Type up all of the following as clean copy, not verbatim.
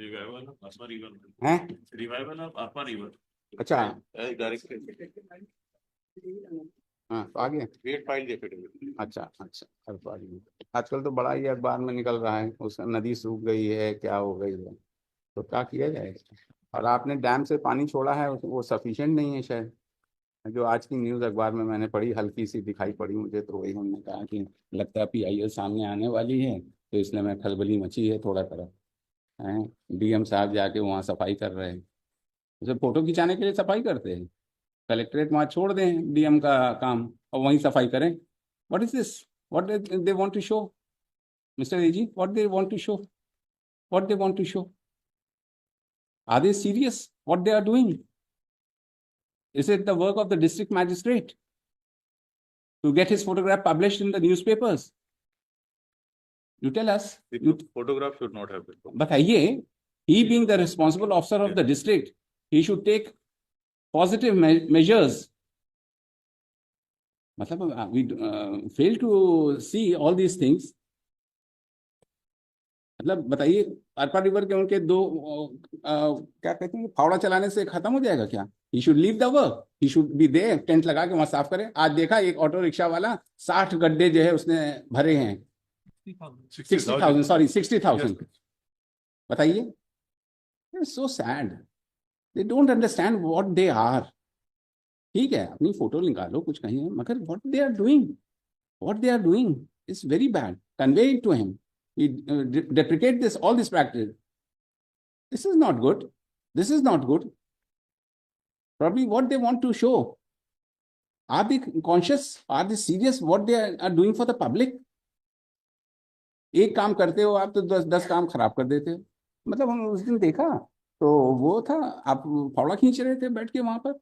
Revival of Asma river हैं? Revival of Asma river. अच्छा, direct हाँ तो आगे। Create file definitely. अच्छा अच्छा, आजकल तो बड़ा ही अखबार में निकल रहा है, उस नदी सूख गई है, क्या हो गई है, तो क्या किया जाए। और आपने डैम से पानी छोड़ा है, वो सफिशिएंट नहीं है शायद। जो आज की न्यूज़ अखबार में मैंने पढ़ी, हल्की सी दिखाई पड़ी मुझे, तो वही हमने कहा कि लगता है PIL सामने आने वाली है, तो इसलिए मैं खलबली मची है थोड़ा तरफ है। DM साहब जाके वहाँ सफाई कर रहे हैं, उसे फोटो खिंचाने के लिए सफाई करते हैं। कलेक्ट्रेट वहाँ छोड़ दें DM का काम, और वहीं सफाई करें। What is this? What they want to show? Mister AG, what they want to show? What they want to show? Are they serious what they are doing? Is it the work of the district magistrate to get his photograph published in the newspapers? You tell us. The photograph should not have been. बताइए, he being the responsible officer of the district, he should take positive measures. मतलब we fail to see all these things. मतलब बताइए, Arpa river के उनके दो क्या कहते हैं, फावड़ा चलाने से खत्म हो जाएगा क्या? He should leave the work, he should be there, tent लगा के वहां साफ करे। आज देखा एक ऑटो रिक्शा वाला 60 गड्ढे जो है उसने भरे हैं। 60,000, सॉरी 60,000। बताइए, so sad, they don't understand what they are. ठीक है, अपनी फोटो निकालो कुछ कहीं, मगर what they are doing is very bad. Convey it to him, deprecate this, all this practice. This is not good. This is not good. Probably what they want to show. Are they conscious? Are they serious what they are doing for the public? एक काम करते हो आप तो 10 काम खराब कर देते हो। मतलब हम उस दिन देखा तो वो था, आप फावड़ा खींच रहे थे बैठ के वहां पर।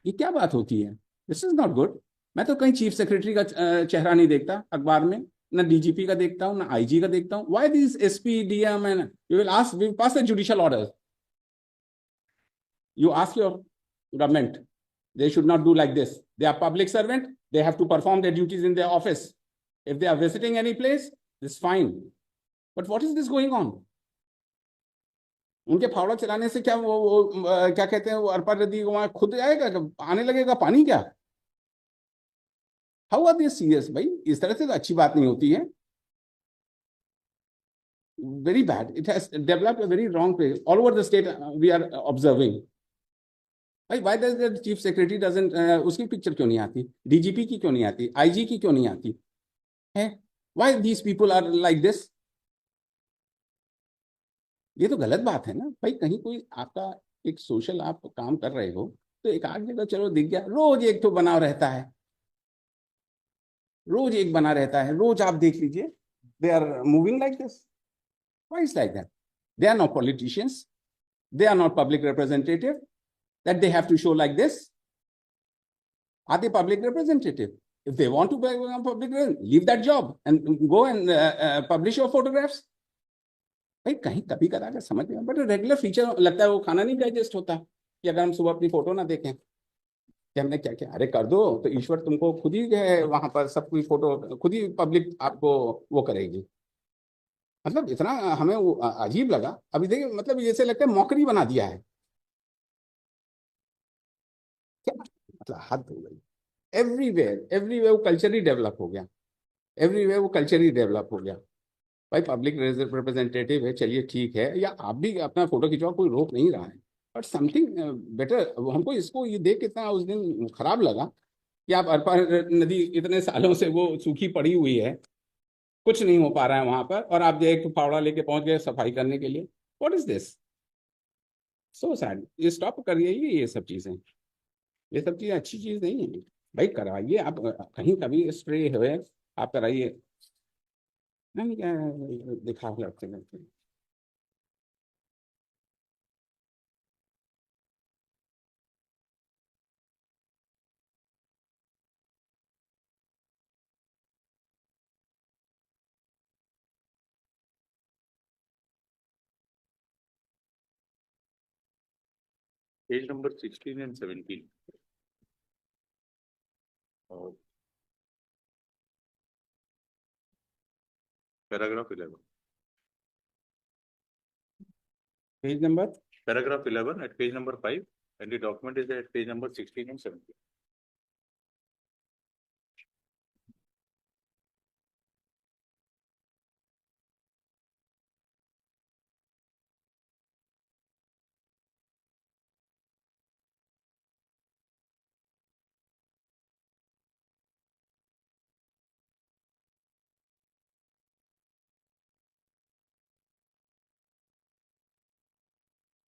ये क्या बात होती है? This is not good. मैं तो कहीं चीफ सेक्रेटरी का चेहरा नहीं देखता अखबार में, ना DGP का देखता हूँ, ना IG का देखता हूँ। Why this SP DM and you will ask, we pass the judicial order, you ask your government, they should not do like this. They are public servant, they have to perform their duties in their office. If they are visiting any place, this is fine, but what is this going on? उनके फावड़ा चलाने से क्या वो क्या कहते हैं, वो अरपा नदी वहां खुद आएगा, आने लगेगा पानी क्या? How are this serious? भाई इस तरह से तो अच्छी बात नहीं होती है। Very bad, it has developed a very wrong way all over the state, we are observing. भाई why does the chief secretary doesn't, उसकी पिक्चर क्यों नहीं आती? DGP की क्यों नहीं आती? IG की क्यों नहीं आती है? Why these people are like this? ये तो गलत बात है ना भाई। कहीं कोई आपका एक सोशल आप काम कर रहे हो, तो एक आध जगह चलो दिख गया, रोज एक तो बना रहता है, रोज एक बना रहता है, रोज आप देख लीजिए, they are moving like this. Why is like that? They are not politicians, they are not public representative, that they have to show like this. Are they public representative? If they want to become public representative, leave that job and go and publish your photographs. भाई कहीं कभी कदा कर समझ में, but regular feature लगता है वो खाना नहीं डाइजेस्ट होता कि अगर हम सुबह अपनी फोटो ना देखें कि हमने क्या किया। अरे कर दो तो ईश्वर तुमको खुद ही जो है वहां पर सबकी फोटो खुद ही पब्लिक आपको वो करेगी। मतलब इतना हमें वो अजीब लगा। अभी देखिए, मतलब जैसे लगता है मौकरी बना दिया है क्या। मतलब हद हो गई। एवरीवेयर एवरीवेयर वो कल्चर ही डेवलप हो गया, एवरीवेयर वो कल्चर ही डेवलप हो गया। भाई पब्लिक रिप्रेजेंटेटिव है, चलिए ठीक है, या आप भी अपना फोटो खिंचवाओ, कोई रोक नहीं रहा है, बट समथिंग बेटर। हमको इसको ये देख कितना उस दिन खराब लगा कि आप अरपा नदी इतने सालों से वो सूखी पड़ी हुई है, कुछ नहीं हो पा रहा है वहां पर, और आप जो एक फावड़ा लेके पहुंच गए सफाई करने के लिए। What is this? So sad. ये स्टॉप करिए ये सब चीजें, ये सब चीजें अच्छी चीज नहीं है। भाई कराइए आप, कहीं कभी स्प्रे हुए आप कराइए, नहीं क्या दिखा लगते हैं। पेज नंबर 16 and 17 और paragraph 11। Page number paragraph 11 at page number 5, and the document is at page number 16 and 17.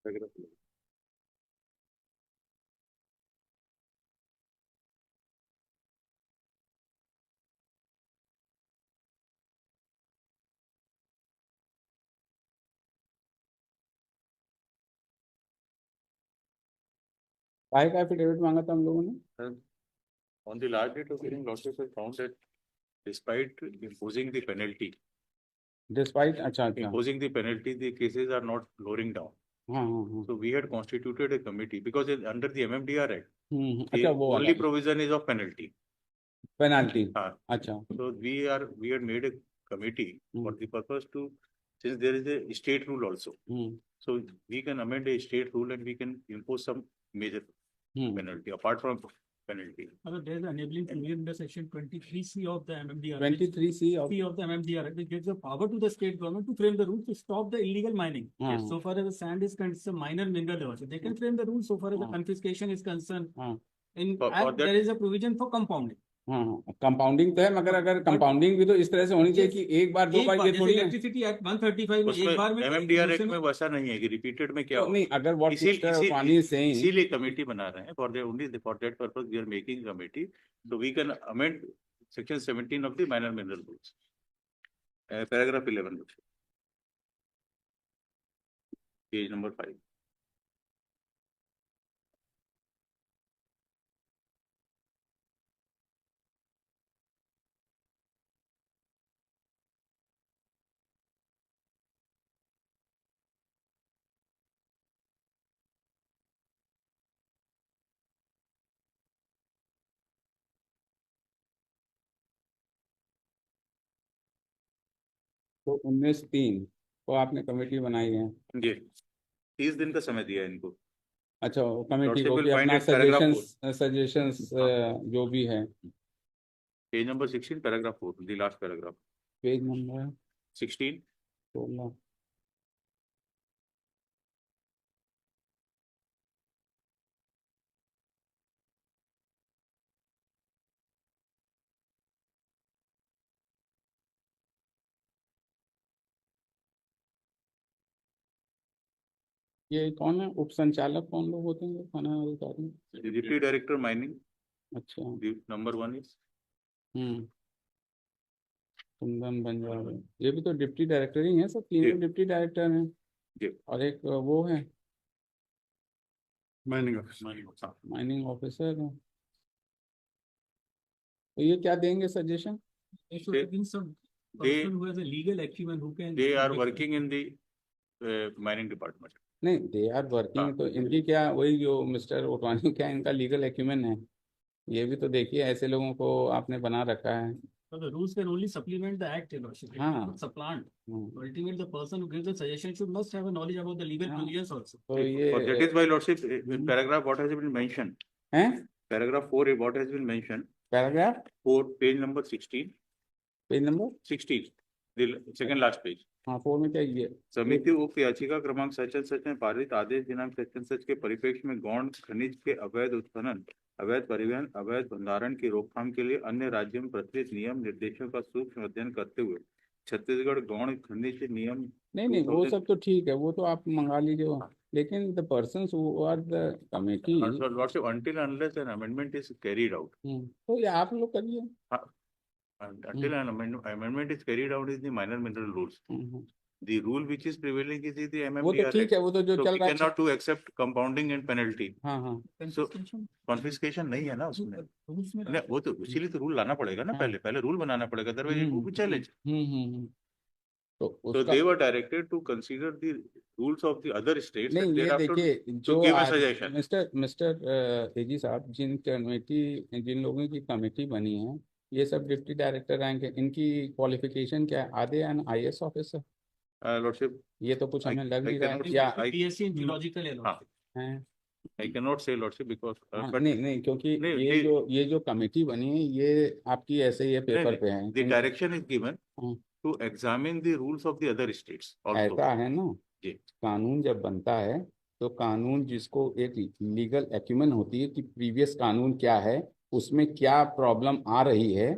Paragraph 11. काय का एफिडेविट मांगा था हम लोगों ने? On the last date of hearing, lordship has found that despite imposing the penalty, despite, अच्छा अच्छा, imposing the penalty, the cases are not lowering down. हाँ हाँ हाँ, So we had constituted a committee because under the MMDR Act, the अच्छा वो only provision is of penalty. Penalty, हाँ. अच्छा, So we had made a committee for hmm, the purpose to, since there is a state rule also, so we can amend a state rule and we can impose some major penalty apart from penalty. There is enabling provision under section 23C of the MMDR. 23C of, C of the MMDR, which gives the power to the state government to frame the rules to stop the illegal mining. Yes. So far as the sand is concerned, it's a minor mineral deposit. They can frame the rules so far as the हाँ. confiscation is concerned. हाँ. In For act, that- there is a provision for compounding. हाँ, compounding तो है, मगर अगर compounding भी तो इस तरह से होनी चाहिए कि एक बार दो एक बार बार ये जैसे थोड़ी है। इलेक्ट्रिसिटी एक्ट 135 में एक उसमें बार में MMDR दूसरे Act में वैसा नहीं है कि रिपीटेड में क्या तो हो। नहीं, अगर what mister Wani is saying, इसीलिए कमेटी बना रहे हैं for only for that purpose we are making committee so we can amend section 17 of the minor mineral rules, paragraph 11, page number 5. तो 19/3 को आपने कमेटी बनाई है। जी 30 दिन का समय दिया है इनको। अच्छा, वो कमेटी को Lordship कि will अपना find it paragraph सजेशंस जो भी है। Page number 16 paragraph 4, the last paragraph, page number 16. 16। ये कौन है उप संचालक, कौन लोग होते हैं थाना अधिकारी? डिप्टी डायरेक्टर माइनिंग, अच्छा, नंबर 1 इज कुंदन बंजारे, ये भी तो डिप्टी डायरेक्टर ही है, सब तीनों डिप्टी डायरेक्टर हैं। जी। और एक वो है माइनिंग ऑफिसर, माइनिंग ऑफिसर है। तो ये क्या देंगे suggestion? There should have been some person who has a legal acumen who can. They are working in the mining department. नहीं, दे आर वर्किंग, तो इनकी क्या, वही जो मिस्टर ओटवानी, क्या इनका लीगल एक्यूमेन है? ये भी तो देखिए, ऐसे लोगों को आपने बना रखा है। So the rules can only supplement the act, Your Lordship. It हाँ। cannot supplant. Hmm, Ultimately, the person who gives the suggestion should must have a knowledge about the legal हाँ। provisions also. तो ये For that is why lordship paragraph what has been mentioned, है paragraph 4 what has been mentioned, paragraph 4 page number 16, page number 16, the second last page. हाँ 4 में क्या ये समिति उक्त याचिका क्रमांक सच में पारित आदेश दिनांक सच के परिप्रेक्ष्य में गौण खनिज के अवैध उत्खनन, अवैध परिवहन, अवैध भंडारण की रोकथाम के लिए अन्य राज्यों में प्रचलित नियम निर्देशों का सूक्ष्म अध्ययन करते हुए छत्तीसगढ़ गौण खनिज नियम। नहीं, वो सब तो ठीक है, वो तो आप मंगा लीजिए, लेकिन the persons who are the committee, Lordship, until unless an amendment is carried out, तो ये आप लोग करिए। until an amendment is carried out is the minor mineral rules. The rule which is prevailing is the वो तो MMDR ठीक है, वो तो जो So चल we रहा है। cannot to accept compounding and penalty. हाँ हाँ, So Confiscation. confiscation नहीं है ना उसमें, Rules में नहीं वो तो इसीलिए तो रूल लाना पड़ेगा ना, हाँ। पहले रूल बनाना पड़ेगा, otherwise it will be challenge. तो So उसका they were directed to consider the rules of the other states नहीं, and ये thereafter देखिए जो give a आज suggestion. मिस्टर एजी साहब, जिन लोगों की कमेटी बनी है, ये सब डिप्टी डायरेक्टर रैंक है, इनकी क्वालिफिकेशन क्या है? आधे एन IAS ऑफिसर, Lordship, ये तो कुछ हमें लग I नहीं रहा cannot है या I- BSc in geological है हाँ, है। I cannot say Lordship because हाँ, but नहीं नहीं, क्योंकि नहीं, ये जो कमिटी बनी है ये आपकी ऐसे ही पेपर पे है। the direction is given हाँ, to examine the rules of the other states also. ऐसा है ना, जी, कानून जब बनता है तो कानून जिसको एक लीगल एक्यूमेन होती है कि प्रीवियस कानून क्या है, उसमें क्या प्रॉब्लम आ रही है,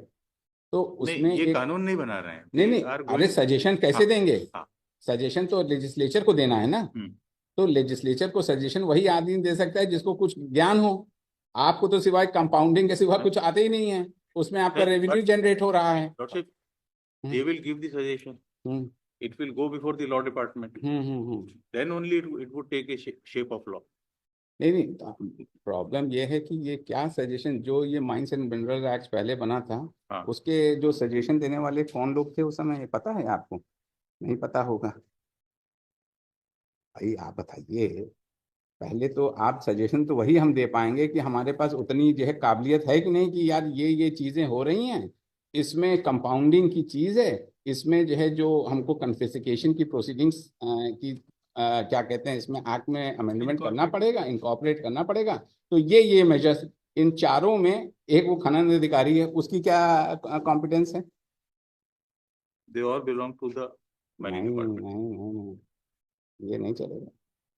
तो नहीं, उसमें ये एक, कानून नहीं बना रहे हैं, नहीं they नहीं, are अरे going, सजेशन कैसे हाँ, देंगे? हाँ, सजेशन तो लेजिस्लेचर को देना है ना। हम्म, तो लेजिस्लेचर को सजेशन वही आदमी दे सकता है जिसको कुछ ज्ञान हो। आपको तो सिवाय कंपाउंडिंग के सिवा कुछ आते ही नहीं है, उसमें आपका रेवेन्यू but जनरेट हो रहा है। Lordship, hmm, they will give the suggestion. Hmm, It will go before the law department. Then only it would take a shape of law. नहीं नहीं, प्रॉब्लम ये है कि ये क्या सजेशन, जो ये माइंस एंड मिनरल एक्ट पहले बना था, हाँ, उसके जो सजेशन देने वाले कौन लोग थे उस समय, ये पता है आपको? नहीं पता होगा भाई, आप बताइए। पहले तो आप सजेशन तो वही हम दे पाएंगे कि हमारे पास उतनी जो है काबिलियत है कि नहीं, कि यार ये चीजें हो रही हैं, इसमें कंपाउंडिंग की चीज है, इसमें जो है जो हमको कन्फिस्केशन की प्रोसीडिंग्स की क्या कहते हैं, इसमें एक्ट में अमेंडमेंट करना पड़ेगा, इनकॉर्पोरेट करना पड़ेगा। तो ये मेजर्स, इन चारों में एक वो खनन अधिकारी है, उसकी क्या कॉम्पिटेंस है? they all belong to the नहीं mining department. नहीं, ये नहीं चलेगा,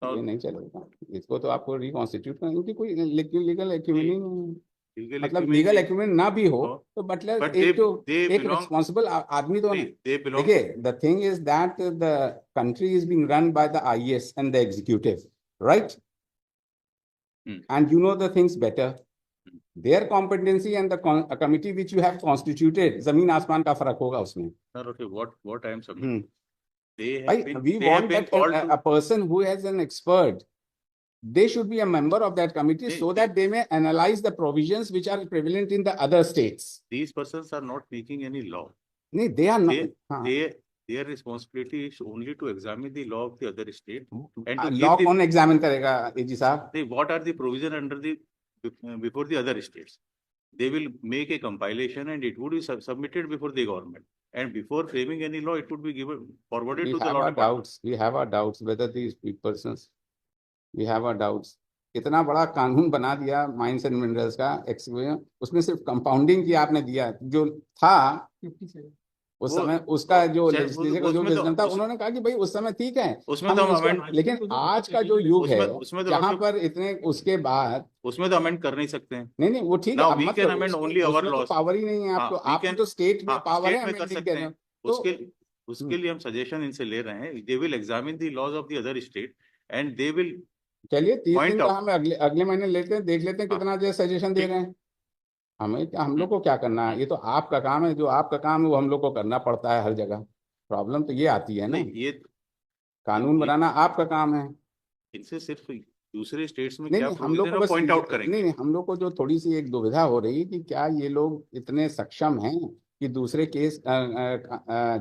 और ये नहीं चलेगा। इसको तो आपको रिकॉन्स्टिट्यूट करना, क्योंकि कोई लीगल एक्यूमेन ही नहीं है। legal मतलब acumen लीगल नहीं- एक्यूमेन ना भी हो हो, तो बटलर but एक तो they एक belong, रिस्पॉन्सिबल आदमी तो है। they belong, देखिए, the thing is that the country is being run by the IAS and the executive, right? And you know the things better. Their competency and the committee which you have constituted, जमीन आसमान का फर्क होगा उसमें। sir, okay, what I am submitting, they भाई, have been, we they have want been that called a to, person who has an expert, they should be a member of that committee so that they may analyze the provisions which are prevalent in the other states. these persons are not making any law. नहीं, they are not. They, हाँ, their responsibility is only to examine the law of the other state and to law give the, कौन examine करेगा एजी साहब? what are the provision under the before the other states. They will make a compilation and it would be submitted before the government. And before framing any law, it would be given forwarded We to the have law our department. doubts. We have our doubts whether these persons. We have our doubts. इतना बड़ा कानून बना दिया mines and minerals का, उसमें सिर्फ compounding की आपने दिया, जो था 57 उस वो- समय, उसका जो सर, लेजिस्लेचर का जो उसमें तो- विजडम था, उस- उन्होंने कहा कि भाई उस समय ठीक है, उसमें हम तो हम इसको, amend- लेकिन आज का जो युग है उसमें तो जहां लॉर्ड पर इतने उसके बाद, उसमें तो अमेंड कर नहीं सकते हैं. नहीं नहीं, वो ठीक है, Now अब we मत can करो, amend उसमें only our उसमें तो laws. पावर ही नहीं है आपको, हाँ, we आपको can- तो स्टेट में हाँ, पावर है स्टेट में कर amending सकते करने। हैं. तो उसके लिए हम सजेशन इनसे ले रहे हैं. They will examine the laws of the other state and they will चलिए 30 Point दिन का out. हम अगले अगले महीने लेते हैं, देख लेते हैं हाँ, कितना जो सजेशन दे ठीक। रहे हैं। हम लोग को क्या करना है? ये तो आपका काम है, जो आपका काम है वो हम लोग को करना पड़ता है हर जगह। प्रॉब्लम तो ये आती है ना, नहीं, ये कानून बनाना आपका काम है। इनसे सिर्फ दूसरे स्टेट्स में नहीं क्या नहीं, हम लोग को प्रोविजन है बस पॉइंट आउट नहीं करेंगे. नहीं, हम लोग को जो थोड़ी सी एक दुविधा हो रही है कि क्या ये लोग इतने सक्षम हैं कि दूसरे केस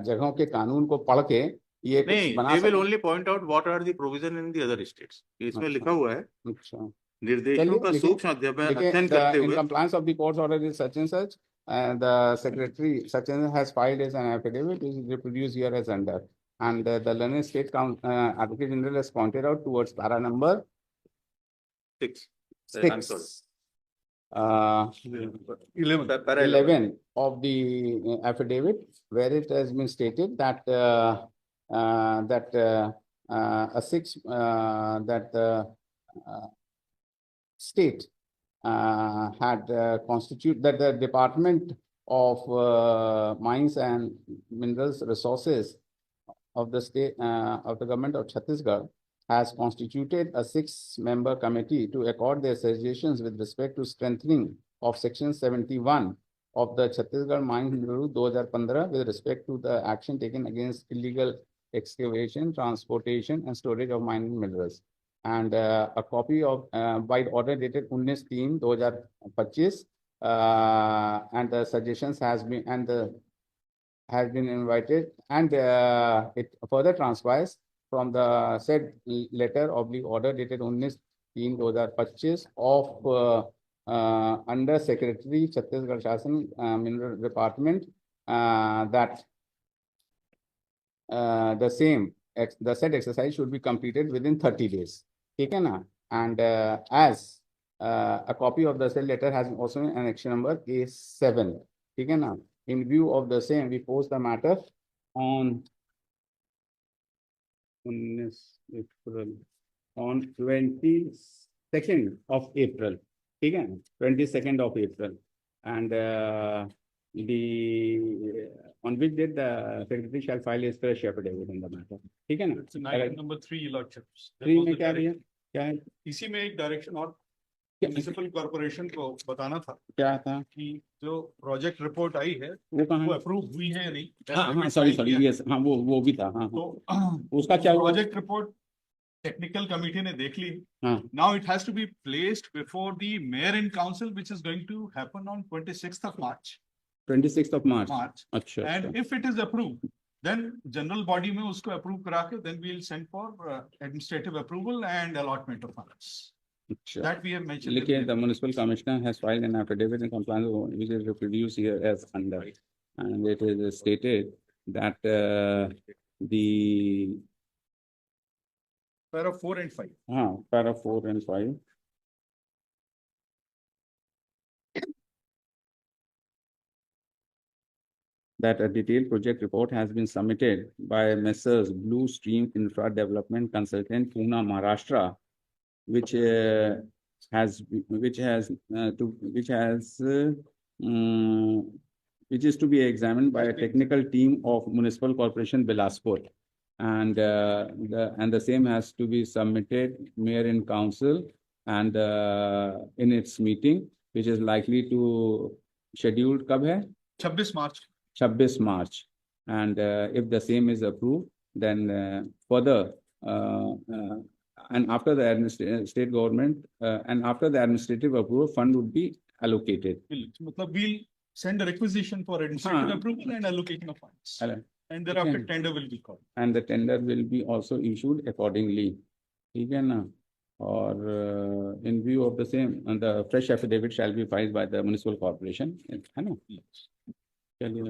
जगहों के कानून को पढ़ के ये कुछ नहीं, बना दे विल सकें। Only point out what are the provision in the other states. इसमें लिखा हुआ है, अच्छा, निर्देशों चलिए का लिखिए, सूक्ष्म अध्ययन करते in हुए. compliance of the court's order is such and such, and the secretary such and has filed as an affidavit is reproduced here as under, and the learned state advocate general has pointed out towards para number 6. I'm sorry. 6, 11 of the affidavit, where it has been stated that state had constituted that the Department of Mines and Minerals Resources of the state of the government of Chhattisgarh has constituted a 6-member committee to accord their suggestions with respect to strengthening of Section 71 of the Chhattisgarh Mines Rule 2015 with respect to the action taken against illegal excavation, transportation, and storage of mining minerals. And a copy of by order dated 19/3/2025, and the suggestions has been invited, and it further transpires from the said letter of the order dated 19/3/2025 of under Secretary Chhattisgarh Shasan Mineral Department that the said exercise should be completed within 30 days. ठीक है ना? And as a copy of the said letter has also an annexure number A7. ठीक है ना? In view of the same, we post the matter on 22nd of April. ठीक है? 22nd of April. And on which date the secretary shall file his fresh affidavit in the matter. ठीक है ना? It's in item number 3, Your Lordships. That 3 was में the क्या direct- भैया? क्या है? इसी में एक डायरेक्शन और क्या म्युनिसिपल कॉर्पोरेशन को बताना था क्या था? कि जो प्रोजेक्ट रिपोर्ट आई है वो कहाँ वो है? अप्रूव हुई है या नहीं। हाँ, सॉरी, यस, हाँ, वो भी था, हाँ, तो उसका क्या हुआ? प्रोजेक्ट रिपोर्ट टेक्निकल कमिटी ने देख ली। हाँ, now it has to be placed before the mayor in council which is going to happen on 26th of March 26th of March. अच्छा, and if it is approved then general body में उसको approve करा के then we will send for administrative approval and allotment of funds अच्छा। that we have mentioned. Look, the municipal commissioner has filed an affidavit in compliance which is reproduced here as under, and it is stated that the Para 4 and 5. para 4 and 5. That a detailed project report has been submitted by Messrs. Blue Stream Infra Development Consultant, Pune, Maharashtra, which is to be examined by a technical team of Municipal Corporation Bilaspur, and the same has to be submitted Mayor in Council and in its meeting, which is likely to scheduled कब है? 26 March. 26 March, and if the same is approved, then further and after the state government and after the administrative approval, fund would be allocated. मतलब we'll send a requisition for administrative हाँ. approval and allocation of funds. Hello. And thereafter Okay. tender will be called. And the tender will be also issued accordingly. ठीक है ना? और in view of the same, and the fresh affidavit shall be filed by the municipal corporation. है ना? Yes. चलिए।